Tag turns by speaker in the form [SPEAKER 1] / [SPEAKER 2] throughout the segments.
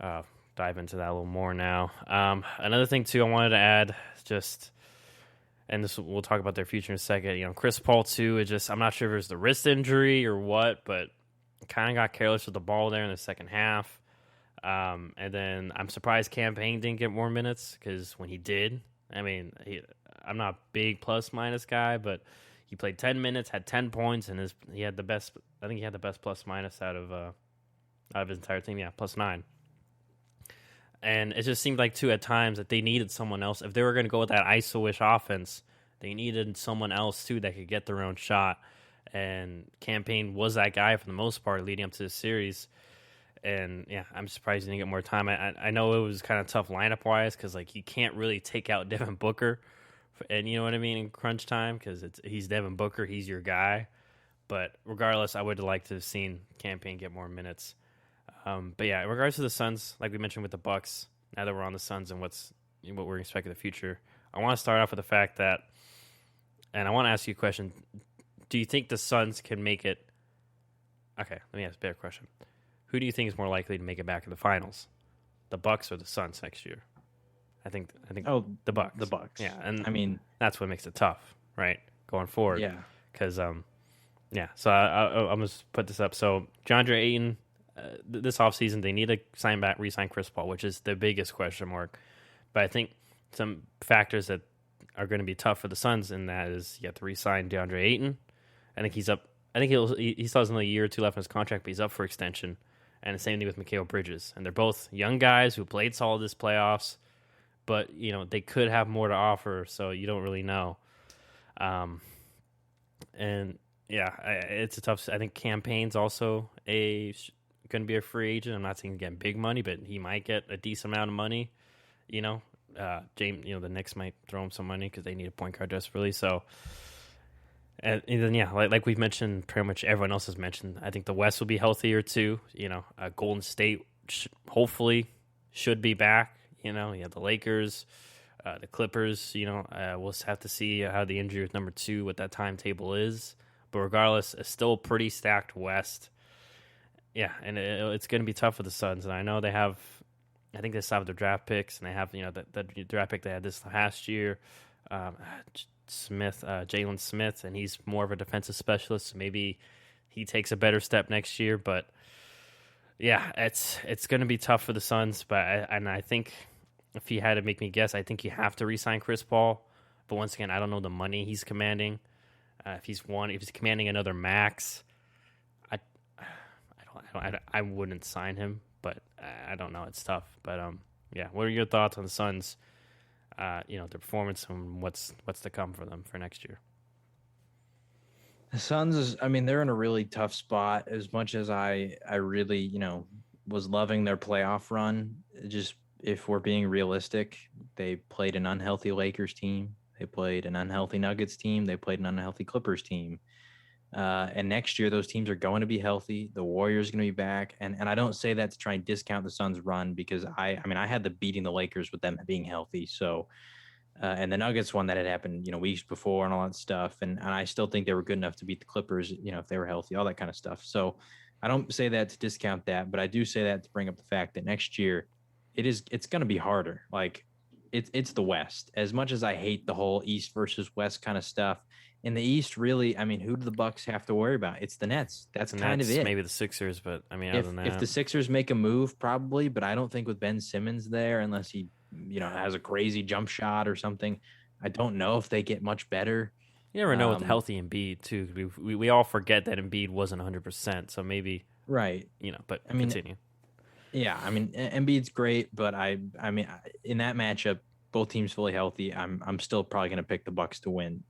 [SPEAKER 1] dive into that a little more now. Another thing too, I wanted to add and this we'll talk about their future in a second. Chris Paul too. I'm not sure if it was the wrist injury or what, but kind of got careless with the ball there in the second half. And then I'm surprised Cam Payne didn't get more minutes because when he did, I'm not a big plus minus guy, but he played 10 minutes, had 10 points, and he had the best. I think he had the best plus minus out of his entire team. Yeah, +9. And it just seemed like, too, at times that they needed someone else. If they were going to go with that ISO-ish offense, they needed someone else, too, that could get their own shot. And Cam Payne was that guy for the most part leading up to this series. And, yeah, I'm surprised he didn't get more time. I know it was kind of tough lineup-wise because, you can't really take out Devin Booker. And you know what I mean, in crunch time, because he's Devin Booker. He's your guy. But regardless, I would have liked to have seen Cam Payne get more minutes. But yeah, in regards to the Suns, like we mentioned with the Bucks, now that we're on the Suns and what we're expecting in the future, I want to start off with the fact that, and I want to ask you a question: do you think the Suns can make it? Okay, let me ask a better question: who do you think is more likely to make it back in the finals, the Bucks or the Suns next year? I think the Bucks.
[SPEAKER 2] The Bucks.
[SPEAKER 1] Yeah, and that's what makes it tough, right, going forward.
[SPEAKER 2] Yeah,
[SPEAKER 1] because yeah. So I'm gonna put this up. So DeAndre Ayton. This offseason, they need to re-sign Chris Paul, which is the biggest question mark. But I think some factors that are going to be tough for the Suns in that is you have to re-sign DeAndre Ayton. I think he's up. I think he still has another year or two left in his contract, but he's up for extension. And the same thing with Mikal Bridges. And they're both young guys who played solid this playoffs, but they could have more to offer, so you don't really know. And yeah, it's a tough. I think Cam Payne's also going to be a free agent. I'm not saying he's getting big money, but he might get a decent amount of money. James, the Knicks might throw him some money because they need a point guard desperately. So, and then yeah, like we've mentioned, pretty much everyone else has mentioned. I think the West will be healthier too. Golden State hopefully should be back. You have the Lakers, the Clippers. We'll have to see how the injury with number 2, what that timetable is. But regardless, it's still a pretty stacked West. Yeah, and it's going to be tough for the Suns. And I know they have, I think they still have their draft picks, and they have, the draft pick they had this last year, Jalen Smith, and he's more of a defensive specialist, so maybe he takes a better step next year. But yeah, it's going to be tough for the Suns. But I think if you had to make me guess, I think you have to re-sign Chris Paul. But once again, I don't know the money he's commanding. If he's commanding another max, I wouldn't sign him, but I don't know. It's tough. But yeah. What are your thoughts on the Suns? Their performance and what's to come for them for next year?
[SPEAKER 2] The Suns they're in a really tough spot. As much as I really was loving their playoff run, just if we're being realistic, they played an unhealthy Lakers team, they played an unhealthy Nuggets team, they played an unhealthy Clippers team. And next year, those teams are going to be healthy. The Warriors are going to be back. And I don't say that to try and discount the Suns' run because I had the beating the Lakers with them being healthy. So, and the Nuggets one that had happened, weeks before and all that stuff. And I still think they were good enough to beat the Clippers, if they were healthy, all that kind of stuff. So I don't say that to discount that, but I do say that to bring up the fact that next year it's going to be harder. Like it's the West. As much as I hate the whole East versus West kind of stuff, in the East, really, who do the Bucks have to worry about? It's the Nets. That's kind of it.
[SPEAKER 1] Maybe the Sixers, but other than that,
[SPEAKER 2] if the Sixers make a move, probably, but I don't think with Ben Simmons there, unless he, has a crazy jump shot or something. I don't know if they get much better.
[SPEAKER 1] You never know with healthy Embiid too. We all forget that Embiid wasn't 100%, so maybe
[SPEAKER 2] right.
[SPEAKER 1] But continue.
[SPEAKER 2] Yeah, Embiid's great, but in that matchup, both teams fully healthy. I'm still probably going to pick the Bucks to win.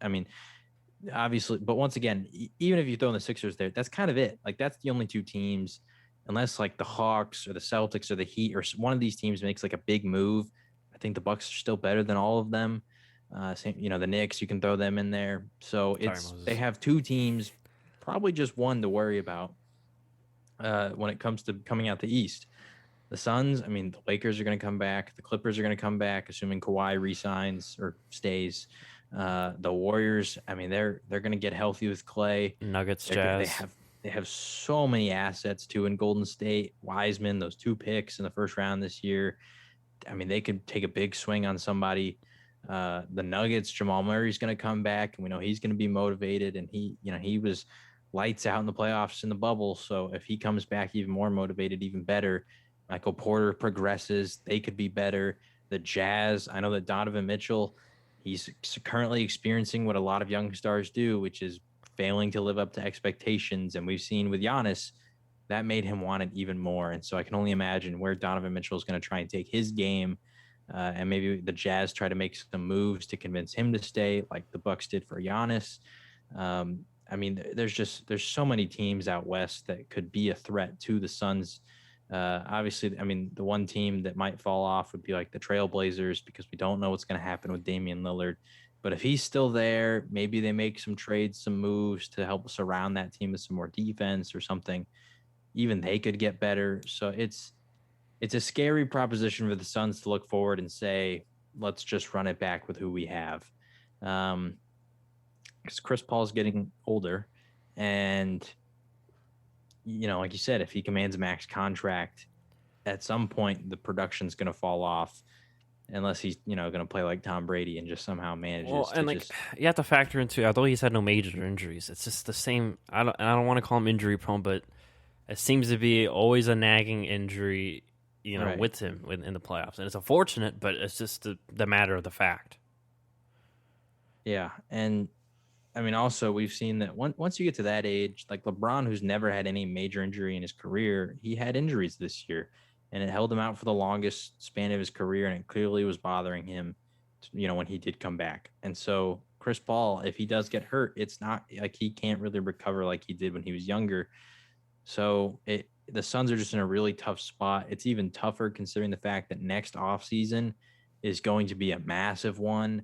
[SPEAKER 2] Obviously, but once again, even if you throw in the Sixers there, that's kind of it. Like that's the only 2 teams, unless like the Hawks or the Celtics or the Heat or one of these teams makes like a big move. I think the Bucks are still better than all of them. Same, the Knicks, you can throw them in there. So they have 2 teams, probably just one to worry about when it comes to coming out the East. The Suns, the Lakers are going to come back. The Clippers are going to come back, assuming Kawhi resigns or stays. The Warriors, they're going to get healthy with Clay.
[SPEAKER 1] Nuggets, Jazz.
[SPEAKER 2] They have so many assets too in Golden State. Wiseman, those 2 picks in the first round this year. I mean, they could take a big swing on somebody. The Nuggets, Jamal Murray's going to come back, and we know he's going to be motivated. And he was lights out in the playoffs in the bubble. So if he comes back even more motivated, even better. Michael Porter progresses, they could be better. The Jazz, I know that Donovan Mitchell, he's currently experiencing what a lot of young stars do, which is failing to live up to expectations. And we've seen with Giannis, that made him want it even more. And so I can only imagine where Donovan Mitchell is going to try and take his game. And maybe the Jazz try to make some moves to convince him to stay, like the Bucks did for Giannis. I mean, there's so many teams out west that could be a threat to the Suns. Obviously, I mean, the one team that might fall off would be like the Trailblazers, because we don't know what's going to happen with Damian Lillard. But if he's still there, maybe they make some trades, some moves to help surround that team with some more defense or something. Even they could get better. So it's a scary proposition for the Suns to look forward and say, let's just run it back with who we have. Because Chris Paul's getting older, and like you said, if he commands a max contract, at some point the production's going to fall off, unless he's going to play like Tom Brady and just somehow manages.
[SPEAKER 1] Well, and you have to factor into, although he's had no major injuries, it's just the same. I don't want to call him injury prone, but it seems to be always a nagging injury, right, with him in the playoffs, and it's unfortunate, but it's just the matter of the fact.
[SPEAKER 2] Yeah, and I mean, also we've seen that once you get to that age, like LeBron, who's never had any major injury in his career, he had injuries this year, and it held him out for the longest span of his career, and it clearly was bothering him, when he did come back. And so Chris Paul, if he does get hurt, it's not like he can't really recover like he did when he was younger. So the Suns are just in a really tough spot. It's even tougher considering the fact that next offseason is going to be a massive one.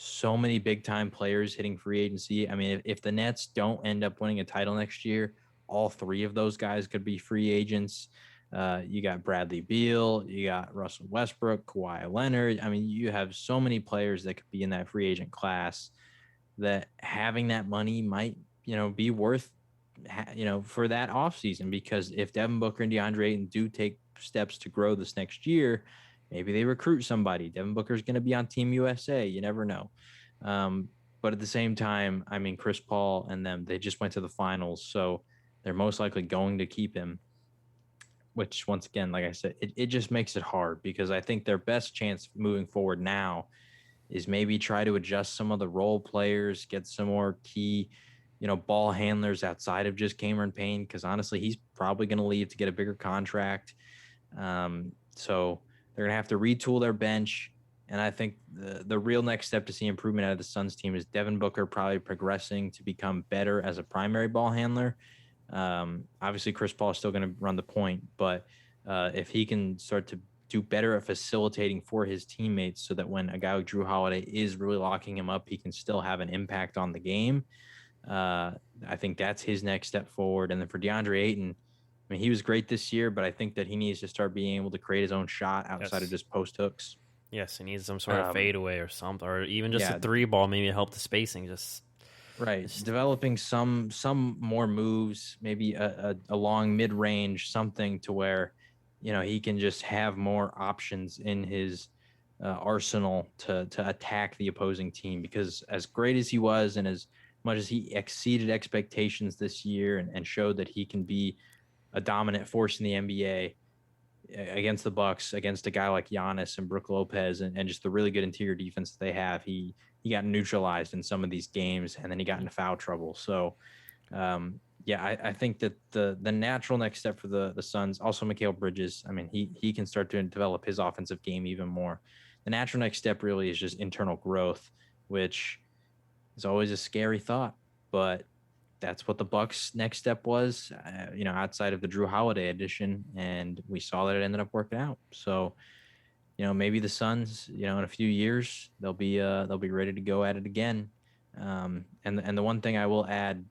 [SPEAKER 2] So many big-time players hitting free agency. I mean, if the Nets don't end up winning a title next year, all 3 of those guys could be free agents. You got Bradley Beal, you got Russell Westbrook, Kawhi Leonard. I mean, you have so many players that could be in that free agent class, that having that money might, be worth, for that offseason. Because if Devin Booker and DeAndre Ayton do take steps to grow this next year, maybe they recruit somebody. Devin Booker is going to be on Team USA. You never know. But at the same time, I mean, Chris Paul and them, they just went to the finals, so they're most likely going to keep him, which once again, like I said, it just makes it hard, because I think their best chance moving forward now is maybe try to adjust some of the role players, get some more key, ball handlers outside of just Cameron Payne, because honestly, he's probably going to leave to get a bigger contract. So they're going to have to retool their bench. And I think the real next step to see improvement out of the Suns team is Devin Booker probably progressing to become better as a primary ball handler. Obviously, Chris Paul is still going to run the point, but if he can start to do better at facilitating for his teammates, so that when a guy like Drew Holiday is really locking him up, he can still have an impact on the game. I think that's his next step forward. And then for DeAndre Ayton, I mean, he was great this year, but I think that he needs to start being able to create his own shot outside of just post hooks.
[SPEAKER 1] Yes, he needs some sort of fadeaway or something, or even just a 3-ball, maybe to help the spacing.
[SPEAKER 2] Developing some more moves, maybe a long mid-range, something to where, he can just have more options in his arsenal to attack the opposing team. Because as great as he was, and as much as he exceeded expectations this year and showed that he can be a dominant force in the NBA against the Bucks, against a guy like Giannis and Brook Lopez, and just the really good interior defense that they have, he got neutralized in some of these games, and then he got into foul trouble. So, I think that the natural next step for the Suns, also Mikal Bridges, I mean, he can start to develop his offensive game even more. The natural next step really is just internal growth, which is always a scary thought, but that's what the Bucks' next step was, outside of the Drew Holiday edition, and we saw that it ended up working out. So, maybe the Suns, in a few years, they'll be ready to go at it again. And the one thing I will add,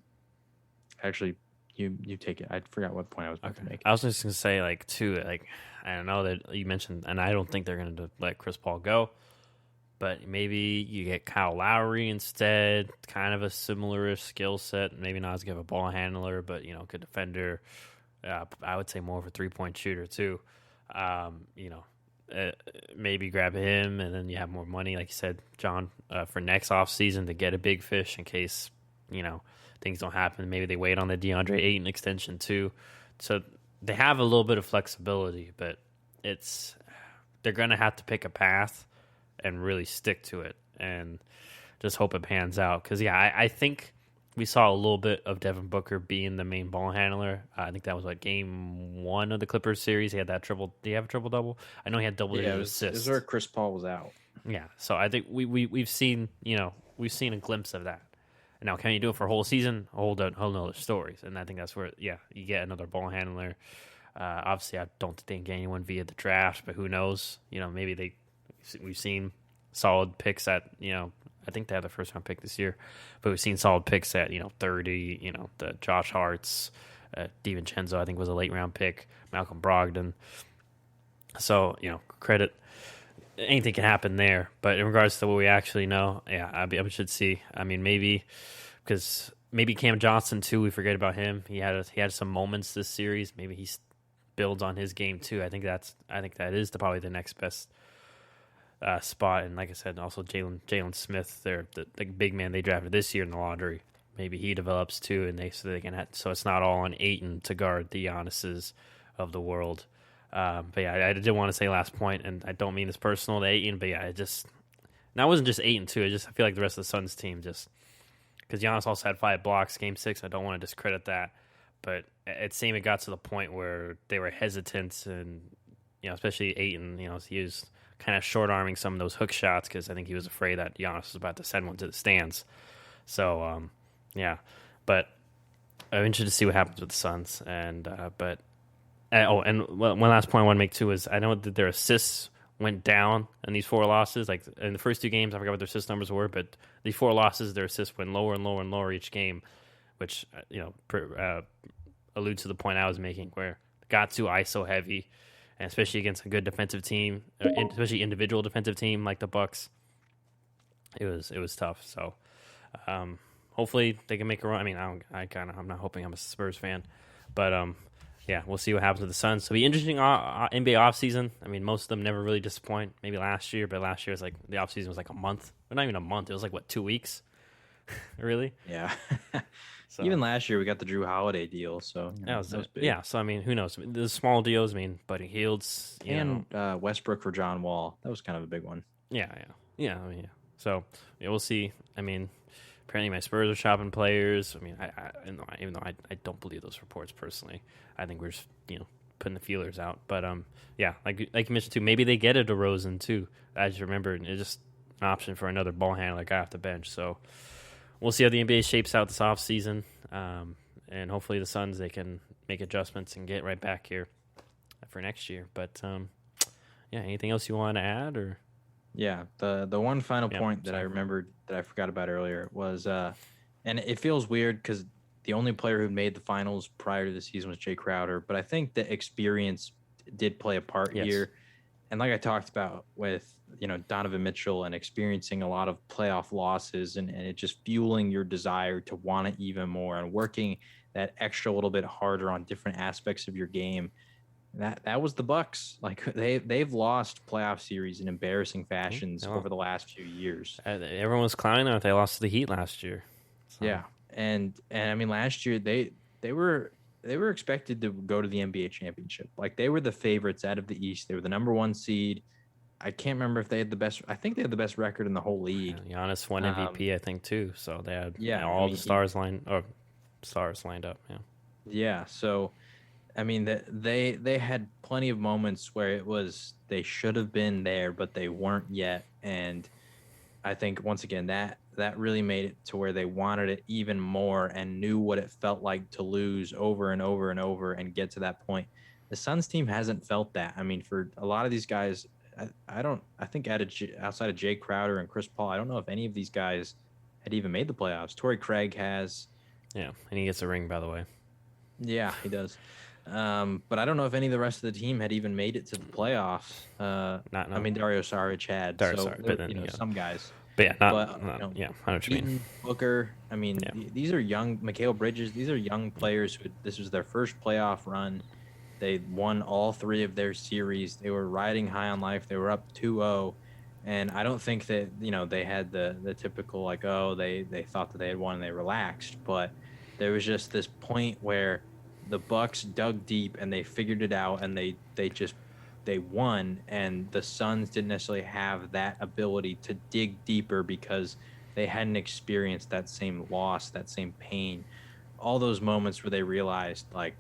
[SPEAKER 2] actually, you take it. I forgot what point I was about to make.
[SPEAKER 1] I was just gonna say, I don't know that you mentioned, and I don't think they're gonna let Chris Paul go. but maybe you get Kyle Lowry instead, kind of a similar skill set. Maybe not as good of a ball handler, but good defender. I would say more of a 3-point shooter too. You know, maybe grab him, and then you have more money, like you said, John, for next offseason to get a big fish in case things don't happen. Maybe they wait on the DeAndre Ayton extension too. So they have a little bit of flexibility, but they're going to have to pick a path and really stick to it and just hope it pans out. Because, I think we saw a little bit of Devin Booker being the main ball handler. I think that was game 1 of the Clippers series. He had that triple. Did he have a triple-double? I know he had double-digit assists.
[SPEAKER 2] It was where Chris Paul was out.
[SPEAKER 1] Yeah, so I think we've seen a glimpse of that. And now, can you do it for a whole season? A whole nother stories. And I think that's where, you get another ball handler. Obviously, I don't think anyone via the draft, but who knows? Maybe we've seen solid picks at, I think they had the first round pick this year, but we've seen solid picks at, 30, the Josh Hart's, DiVincenzo, I think was a late round pick, Malcolm Brogdon. So, credit. Anything can happen there, but in regards to what we actually know, I should see. I mean, maybe Cam Johnson too. We forget about him. He had some moments this series. Maybe he builds on his game too. I think that is probably the next best spot. And like I said, also Jalen Smith, the big man they drafted this year in the lottery. Maybe he develops too, and so it's not all on Ayton to guard the Giannis's of the world. But I did want to say last point, and I don't mean this personal to Ayton, but it wasn't just Ayton too. I feel like the rest of the Suns team because Giannis also had 5 blocks, Game 6. I don't want to discredit that, but it seemed it got to the point where they were hesitant, and especially Ayton, he was kind of short arming some of those hook shots because I think he was afraid that Giannis was about to send one to the stands. So but I'm interested to see what happens with the Suns, and one last point I want to make too is I know that their assists went down in these 4 losses. Like in the first 2 games, I forgot what their assist numbers were, but these 4 losses, their assists went lower and lower and lower each game, which alludes to the point I was making, where it got too ISO heavy, and especially against a good defensive team, especially individual defensive team like the Bucks, it was tough. So hopefully they can make a run. I mean, I'm not hoping. I'm a Spurs fan, but we'll see what happens with the Suns. So it'll be interesting NBA offseason. I mean, most of them never really disappoint. Maybe last year, but last year was the offseason was like a month. But not even a month. It was 2 weeks? Really?
[SPEAKER 2] Yeah.
[SPEAKER 1] So,
[SPEAKER 2] even last year, we got the Drew Holiday deal. So
[SPEAKER 1] that was big. Yeah, so I mean, who knows? The small deals, Buddy Hields.
[SPEAKER 2] And Westbrook for John Wall. That was kind of a big one.
[SPEAKER 1] Yeah. So we'll see. I mean, apparently my Spurs are shopping players. I mean, even though I don't believe those reports personally. I think we're just, putting the feelers out. But like you mentioned too, maybe they get a DeRozan too. I just remembered it's just an option for another ball handler guy off the bench. So we'll see how the NBA shapes out this offseason. And hopefully the Suns, they can make adjustments and get right back here for next year. But anything else you want to add or?
[SPEAKER 2] Yeah, the one final point that I remembered that I forgot about earlier was, and it feels weird because the only player who made the finals prior to the season was Jay Crowder, but I think the experience did play a part here. And like I talked about with, Donovan Mitchell and experiencing a lot of playoff losses and it just fueling your desire to want it even more and working that extra little bit harder on different aspects of your game. That was the Bucks. Like they've lost playoff series in embarrassing fashions over the last few years.
[SPEAKER 1] Everyone was clowning them if they lost to the Heat last year. So.
[SPEAKER 2] Yeah, and I mean last year they were expected to go to the NBA championship. Like they were the favorites out of the East. They were the number 1 seed. I can't remember if they had the best. I think they had the best record in the whole league.
[SPEAKER 1] Giannis won MVP, I think too. So they had all the stars lined up. Yeah.
[SPEAKER 2] Yeah. So. I mean, they had plenty of moments where it was they should have been there, but they weren't yet. And I think, once again, that really made it to where they wanted it even more and knew what it felt like to lose over and over and over and get to that point. The Suns team hasn't felt that. I mean, for a lot of these guys, I think outside of Jay Crowder and Chris Paul, I don't know if any of these guys had even made the playoffs. Torrey Craig has.
[SPEAKER 1] Yeah, and he gets a ring, by the way.
[SPEAKER 2] Yeah, he does. But I don't know if any of the rest of the team had even made it to the playoffs.
[SPEAKER 1] Not no.
[SPEAKER 2] I mean, Dario Saric had,
[SPEAKER 1] Dario
[SPEAKER 2] so
[SPEAKER 1] Saric, but then,
[SPEAKER 2] some guys.
[SPEAKER 1] But yeah, not,
[SPEAKER 2] But
[SPEAKER 1] not yeah. I know what you mean.
[SPEAKER 2] Ayton, Booker. I mean,
[SPEAKER 1] Yeah.
[SPEAKER 2] these are young. Mikal Bridges. These are young players who this was their first playoff run. They won all 3 of their series. They were riding high on life. They were up 2-0. And I don't think that, they had the typical like, oh, they thought that they had won and they relaxed. But there was just this point where the Bucks dug deep and they figured it out, and they won. And the Suns didn't necessarily have that ability to dig deeper because they hadn't experienced that same loss, that same pain, all those moments where they realized like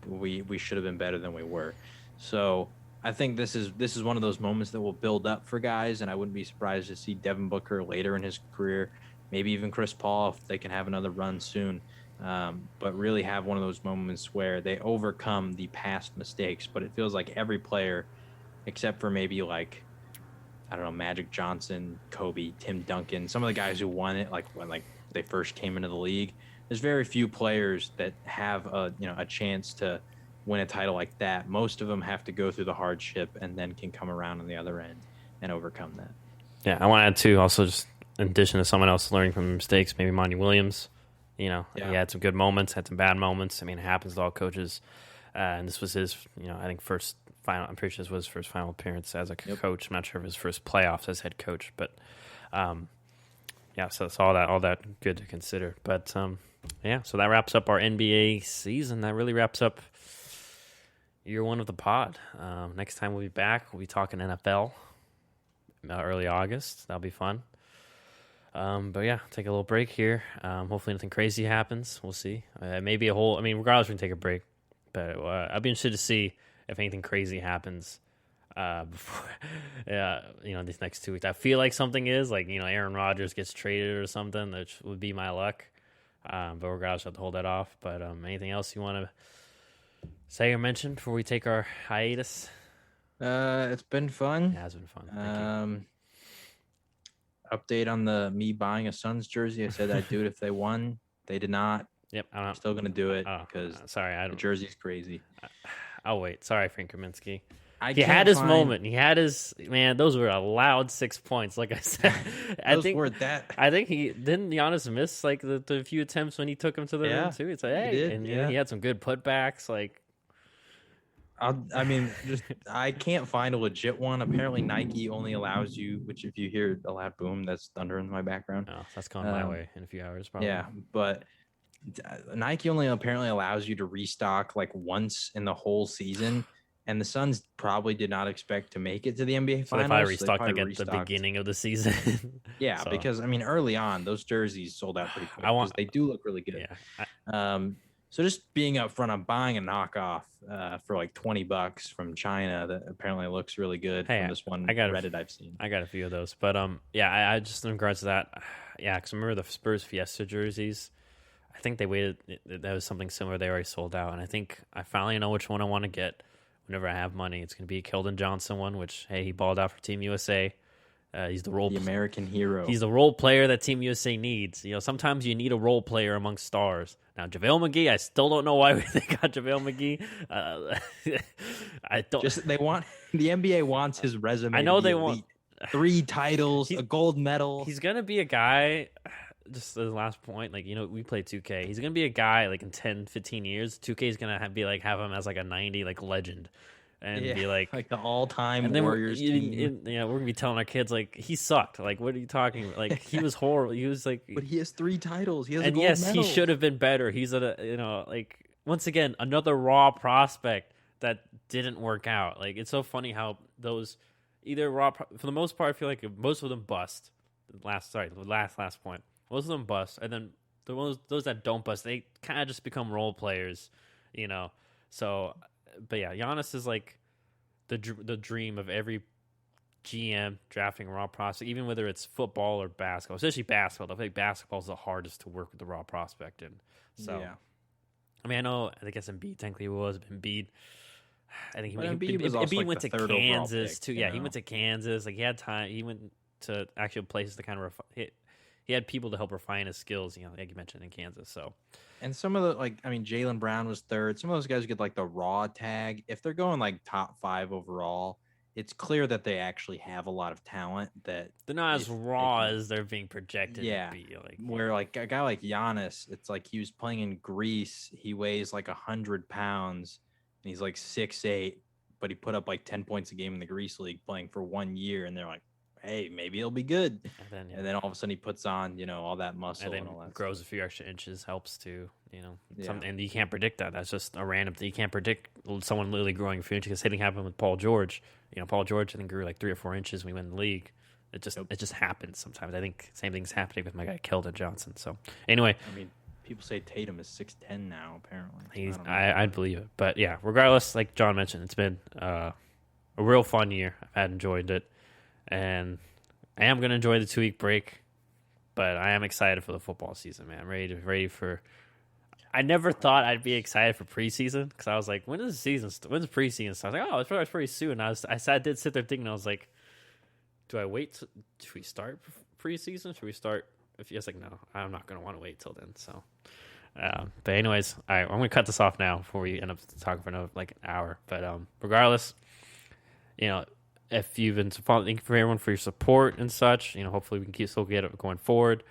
[SPEAKER 2] we should have been better than we were. So I think this is one of those moments that will build up for guys, and I wouldn't be surprised to see Devin Booker later in his career, maybe even Chris Paul if they can have another run soon. But really have one of those moments where they overcome the past mistakes. But it feels like every player, except for maybe like, I don't know, Magic Johnson, Kobe, Tim Duncan, some of the guys who won it like when they first came into the league. There's very few players that have a chance to win a title like that. Most of them have to go through the hardship and then can come around on the other end and overcome that.
[SPEAKER 1] Yeah, I want to add too. Also, just in addition to someone else learning from mistakes, maybe Monty Williams. He had some good moments, had some bad moments. I mean, it happens to all coaches. And this was his, I think first final. I'm pretty sure this was his first final appearance as a coach. I'm not sure if his first playoffs as head coach, but so it's all that good to consider. But so that wraps up our NBA season. That really wraps up year 1 of the pod. Next time we'll be back, we'll be talking NFL early August. That'll be fun. But yeah, take a little break here. Hopefully nothing crazy happens. We'll see. Maybe regardless, we're going to take a break. But I'll be interested to see if anything crazy happens before, these next 2 weeks. I feel like something is, like, Aaron Rodgers gets traded or something, which would be my luck. But regardless, I'll have to hold that off. But anything else you want to say or mention before we take our hiatus?
[SPEAKER 2] It's been fun.
[SPEAKER 1] It has been fun. Thank you.
[SPEAKER 2] Update on me buying a Suns jersey. I said I'd do it if they won. They did not.
[SPEAKER 1] Yep,
[SPEAKER 2] I'm still gonna do it because the jersey's crazy.
[SPEAKER 1] I'll wait. Sorry, Frank Kaminsky.
[SPEAKER 2] He
[SPEAKER 1] had his moment. He had his Those were a loud 6 points. Like I said, I think he didn't. Giannis miss like the few attempts when he took him to the rim too. It's like, hey,
[SPEAKER 2] he did,
[SPEAKER 1] and he had some good putbacks. Like,
[SPEAKER 2] I can't find a legit one. Apparently, Nike only allows you. Which, if you hear a loud boom, that's thunder in my background.
[SPEAKER 1] Oh, that's coming my way in a few hours, probably.
[SPEAKER 2] Yeah, but Nike only apparently allows you to restock like once in the whole season, and the Suns probably did not expect to make it to the NBA Finals.
[SPEAKER 1] They probably restocked at the beginning of the season.
[SPEAKER 2] Yeah, so. Because early on those jerseys sold out pretty quick. They do look really good. Yeah. So just being upfront, I'm buying a knockoff for like $20 from China that apparently looks really good from this one Reddit I've seen.
[SPEAKER 1] I got a few of those, but I just in regards to that, because I remember the Spurs Fiesta jerseys. I think they waited. That was something similar. They already sold out, and I think I finally know which one I want to get. Whenever I have money, it's going to be a Keldon Johnson one. Which he balled out for Team USA. He's the
[SPEAKER 2] American hero.
[SPEAKER 1] He's the role player that Team USA needs. Sometimes you need a role player amongst stars. Now, JaVale McGee, I still don't know why they got JaVale McGee. I don't.
[SPEAKER 2] The NBA wants his resume.
[SPEAKER 1] I know they want
[SPEAKER 2] 3 titles, a gold medal.
[SPEAKER 1] He's gonna be a guy. Just the last point, we play 2K. He's gonna be a guy like in 10, 15 years. 2K is gonna have him as like a 90 like legend. And be like
[SPEAKER 2] the all-time Warriors team.
[SPEAKER 1] We're gonna be telling our kids like he sucked. Like, what are you talking about? Like, he was horrible. He was like,
[SPEAKER 2] but he has 3 titles. He has a gold medal.
[SPEAKER 1] He should have been better. He's once again another raw prospect that didn't work out. Like, it's so funny how those either raw for the most part, I feel like most of them bust. The last point, most of them bust, and then those that don't bust, they kind of just become role players. So. But yeah, Giannis is like the dream of every GM drafting raw prospect, even whether it's football or basketball, especially basketball. I think basketball is the hardest to work with the raw prospect in. So,
[SPEAKER 2] yeah.
[SPEAKER 1] I guess Embiid technically was Embiid. I think
[SPEAKER 2] Embiid
[SPEAKER 1] went to Kansas too. Yeah, he went to Kansas. Like, he had time. He went to actual places to kind of he he had people to help refine his skills, like you mentioned in Kansas. So,
[SPEAKER 2] and some of the Jaylen Brown was third. Some of those guys get like the raw tag. If they're going like top 5 overall, it's clear that they actually have a lot of talent. That
[SPEAKER 1] they're not as raw as they're being projected to be.
[SPEAKER 2] Where like a guy like Giannis, it's like he was playing in Greece. He weighs like 100 pounds, and he's like 6'8", but he put up like 10 points a game in the Greece league playing for 1 year, and they're like, hey, maybe he'll be good. And then all of a sudden he puts on, all that muscle and all that
[SPEAKER 1] grows
[SPEAKER 2] stuff.
[SPEAKER 1] A few extra inches, helps too, and you can't predict that. That's just a random thing. You can't predict someone literally growing a few inches, because same thing happened with Paul George. Paul George, I think, grew like 3 or 4 inches when we went in the league. It just happens sometimes. I think same thing's happening with my guy Keldon Johnson. So anyway,
[SPEAKER 2] I mean, people say Tatum is 6'10" now, apparently.
[SPEAKER 1] I'd believe it. But yeah, regardless, like John mentioned, it's been a real fun year. I've enjoyed it. And I am going to enjoy the 2-week break, but I am excited for the football season, man. Ready for. I never thought I'd be excited for preseason, because I was like, when's preseason start? I was like, it's pretty soon. I did sit there thinking, I was like, do I wait? Should we start preseason? Should we start? If yes, like, no, I'm not going to want to wait till then. So, but anyways, all right, I'm going to cut this off now before we end up talking for another like an hour. But regardless, if you've been following, thank you for everyone for your support and such. Hopefully we can still get it going forward.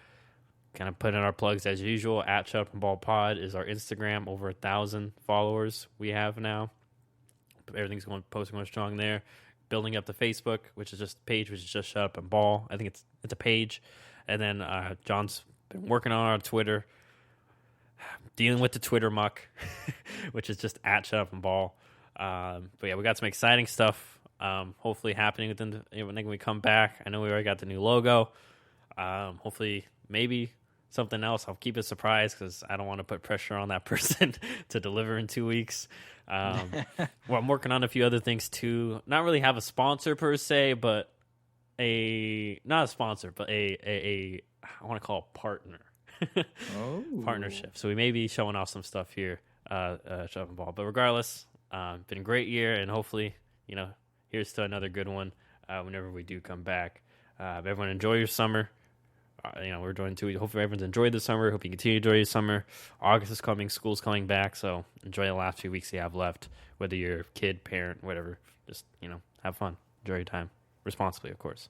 [SPEAKER 1] Kind of put in our plugs as usual. At Shut Up and Ball Pod is our Instagram. Over 1,000 followers we have now. Everything's posting strong there. Building up the Facebook, which is just a page, which is just Shut Up and Ball. I think it's a page. And then John's been working on our Twitter, dealing with the Twitter muck, which is just at Shut Up and Ball. But yeah, we got some exciting stuff. Hopefully happening when we come back. I know we already got the new logo. Hopefully, maybe something else. I'll keep it a surprise, because I don't want to put pressure on that person to deliver in 2 weeks. Well, I'm working on a few other things too. Not really have a sponsor per se, but not a sponsor, but I want to call a partner. Partnership. So we may be showing off some stuff here, Shut Up and Ball. But regardless, been a great year, and hopefully, here's to another good one whenever we do come back. Everyone enjoy your summer. We're doing 2 weeks. Hopefully everyone's enjoyed the summer. Hope you continue to enjoy your summer. August is coming. School's coming back. So enjoy the last few weeks you have left, whether you're a kid, parent, whatever. Just, have fun. Enjoy your time. Responsibly, of course.